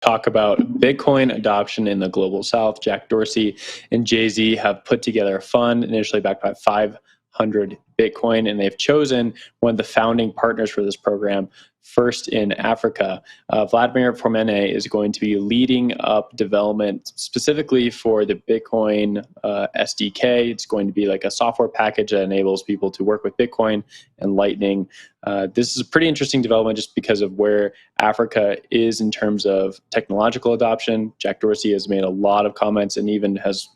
talk about Bitcoin adoption in the global South. Jack Dorsey and Jay-Z have put together a fund initially backed by 500 Bitcoin, and they've chosen one of the founding partners for this program, first in Africa. Vladimir Fomene is going to be leading up development specifically for the Bitcoin SDK. It's going to be like a software package that enables people to work with Bitcoin and Lightning. This is a pretty interesting development just because of where Africa is in terms of technological adoption. Jack Dorsey has made a lot of comments and even has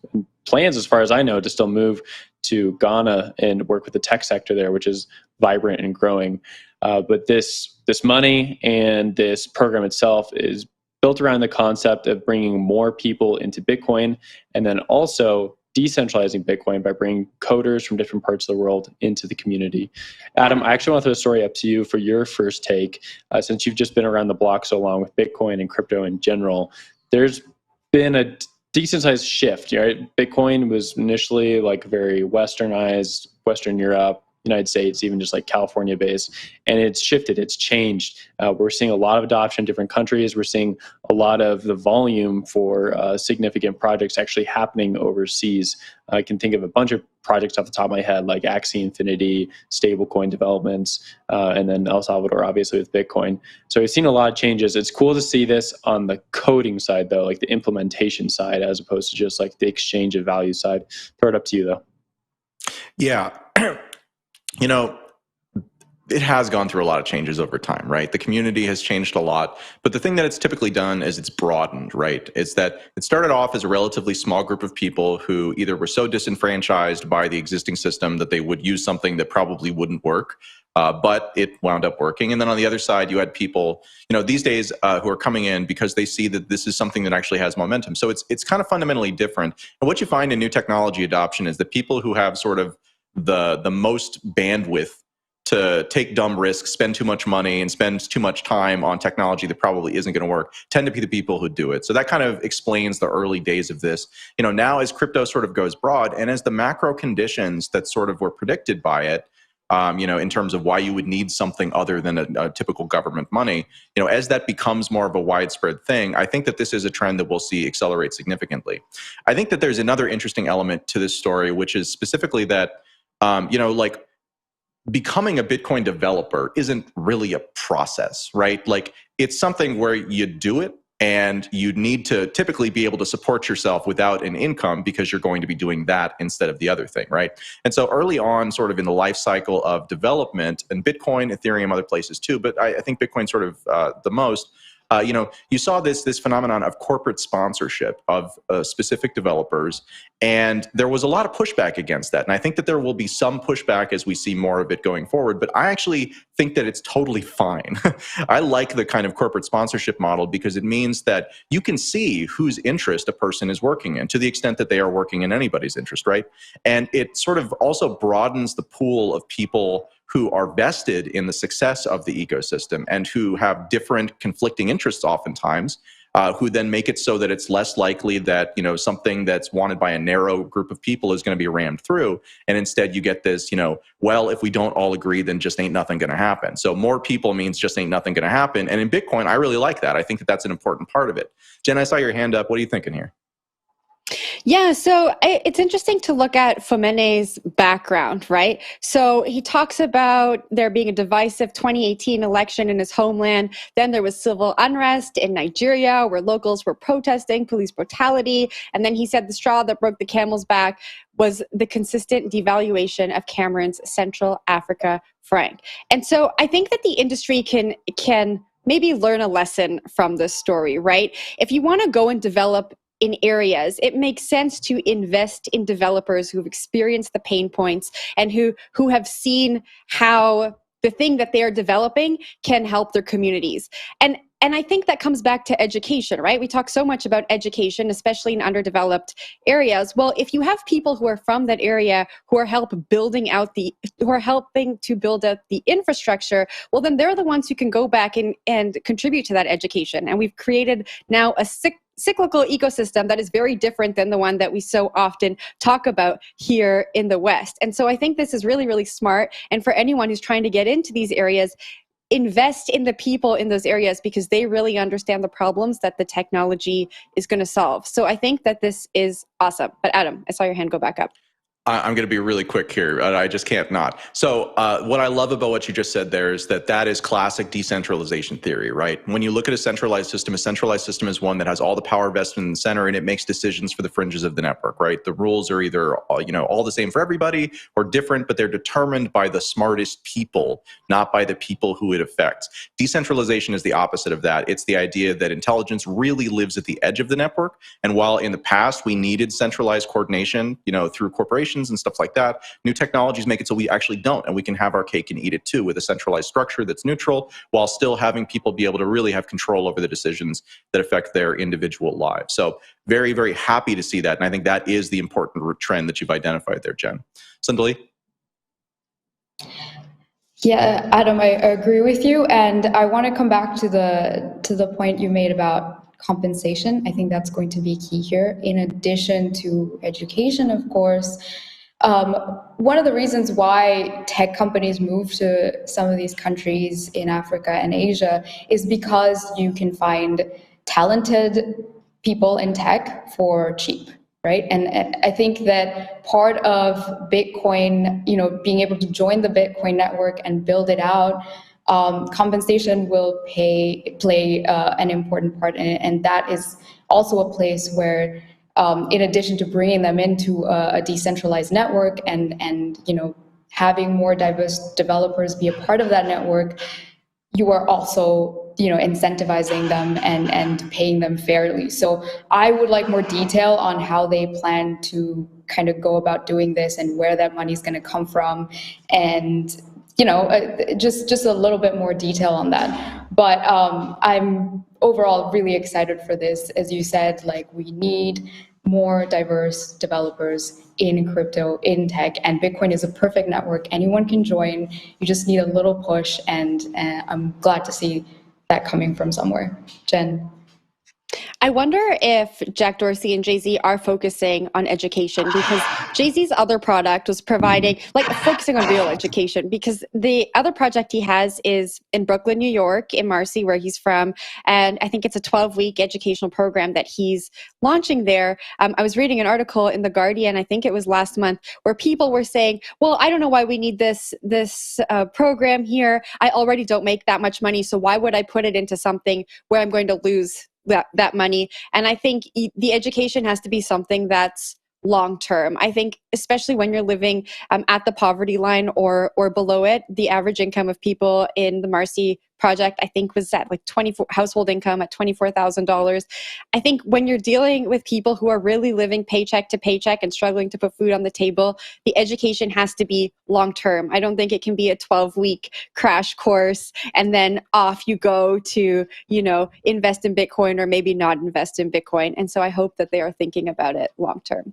plans, as far as I know, to still move to Ghana and work with the tech sector there, which is vibrant and growing. But this money and this program itself is built around the concept of bringing more people into Bitcoin and then also decentralizing Bitcoin by bringing coders from different parts of the world into the community. Adam, I actually want to throw the story up to you for your first take. Since you've just been around the block so long with Bitcoin and crypto in general, there's been a decent-sized shift, right? Bitcoin was initially like very westernized, Western Europe, United States, even just like California based, and it's shifted, it's changed. We're seeing a lot of adoption in different countries. We're seeing a lot of the volume for significant projects actually happening overseas. I can think of a bunch of projects off the top of my head, like Axie Infinity, stablecoin developments, and then El Salvador, obviously, with Bitcoin. So we've seen a lot of changes. It's cool to see this on the coding side, though, like the implementation side, as opposed to just like the exchange of value side. Throw it up to you, though. Yeah. You know, it has gone through a lot of changes over time, right? The community has changed a lot, but the thing that it's typically done is it's broadened, right? It's that it started off as a relatively small group of people who either were so disenfranchised by the existing system that they would use something that probably wouldn't work, but it wound up working. And then on the other side, you had people, you know, these days who are coming in because they see that this is something that actually has momentum. So it's kind of fundamentally different. And what you find in new technology adoption is that people who have sort of the most bandwidth to take dumb risks, spend too much money, and spend too much time on technology that probably isn't going to work, tend to be the people who do it. So that kind of explains the early days of this. You know, now as crypto sort of goes broad, and as the macro conditions that sort of were predicted by it, you know, in terms of why you would need something other than a typical government money, you know, as that becomes more of a widespread thing, I think that this is a trend that we'll see accelerate significantly. I think that there's another interesting element to this story, which is specifically that, you know, like becoming a Bitcoin developer isn't really a process, right? Like it's something where you do it and you need to typically be able to support yourself without an income because you're going to be doing that instead of the other thing, right? And so early on, sort of in the life cycle of development, and Bitcoin, Ethereum, other places too, but I think Bitcoin sort of the most, you know, you saw this phenomenon of corporate sponsorship of specific developers, and there was a lot of pushback against that. And I think that there will be some pushback as we see more of it going forward, but I actually think that it's totally fine. I like the kind of corporate sponsorship model because it means that you can see whose interest a person is working in to the extent that they are working in anybody's interest, right? And it sort of also broadens the pool of people who are vested in the success of the ecosystem and who have different conflicting interests oftentimes, who then make it so that it's less likely that, you know, something that's wanted by a narrow group of people is going to be rammed through. And instead you get this, you know, well, if we don't all agree, then just ain't nothing going to happen. So more people means just ain't nothing going to happen. And in Bitcoin, I really like that. I think that that's an important part of it. Jen, I saw your hand up. What are you thinking here? Yeah, so it's interesting to look at Fomene's background, right? So he talks about there being a divisive 2018 election in his homeland. Then there was civil unrest in Nigeria where locals were protesting police brutality. And then he said the straw that broke the camel's back was the consistent devaluation of Cameron's Central Africa franc. And so I think that the industry can maybe learn a lesson from this story, right? If you want to go and develop in areas, it makes sense to invest in developers who've experienced the pain points and who have seen how the thing that they are developing can help their communities. And I think that comes back to education, right? We talk so much about education, especially in underdeveloped areas. Well, if you have people who are from that area who are helping to build out the infrastructure, well, then they're the ones who can go back and contribute to that education. And we've created now a cyclical ecosystem that is very different than the one that we so often talk about here in the West. And so I think this is really, really smart. And for anyone who's trying to get into these areas, invest in the people in those areas because they really understand the problems that the technology is going to solve. So I think that this is awesome. But Adam, I saw your hand go back up. I'm going to be really quick here. I just can't not. So what I love about what you just said there is that is classic decentralization theory, right? When you look at a centralized system is one that has all the power vested in the center and it makes decisions for the fringes of the network, right? The rules are either all the same for everybody or different, but they're determined by the smartest people, not by the people who it affects. Decentralization is the opposite of that. It's the idea that intelligence really lives at the edge of the network. And while in the past we needed centralized coordination, through corporations and stuff like that, new technologies make it so we actually don't, and we can have our cake and eat it too, with a centralized structure that's neutral while still having people be able to really have control over the decisions that affect their individual lives. So very, very happy to see that, and I think that is the important trend that you've identified there, Jen. Sandali? Yeah, Adam, I agree with you, and I want to come back to the point you made about compensation. I think that's going to be key here. In addition to education, of course, one of the reasons why tech companies move to some of these countries in Africa and Asia is because you can find talented people in tech for cheap. Right. And I think that part of Bitcoin, being able to join the Bitcoin network and build it out, compensation will play an important part in it. And that is also a place where, in addition to bringing them into a decentralized network and having more diverse developers be a part of that network, you are also incentivizing them and paying them fairly. So I would like more detail on how they plan to kind of go about doing this and where that money is going to come from, and just a little bit more detail on that. But I'm overall really excited for this. As you said, we need more diverse developers in crypto, in tech, and Bitcoin is a perfect network. Anyone can join. You just need a little push, and I'm glad to see that coming from somewhere. Jen? I wonder if Jack Dorsey and Jay-Z are focusing on education, because Jay-Z's other product was providing, focusing on real education, because the other project he has is in Brooklyn, New York, in Marcy, where he's from. And I think it's a 12-week educational program that he's launching there. I was reading an article in The Guardian, I think it was last month, where people were saying, well, I don't know why we need this program here. I already don't make that much money, so why would I put it into something where I'm going to lose that money? And I think the education has to be something that's long term. I think especially when you're living at the poverty line or below it, the average income of people in the Marcy project, I think, was at 24 household income at $24,000. I think when you're dealing with people who are really living paycheck to paycheck and struggling to put food on the table, the education has to be long term. I don't think it can be a 12-week crash course and then off you go to, invest in Bitcoin or maybe not invest in Bitcoin. And so I hope that they are thinking about it long term.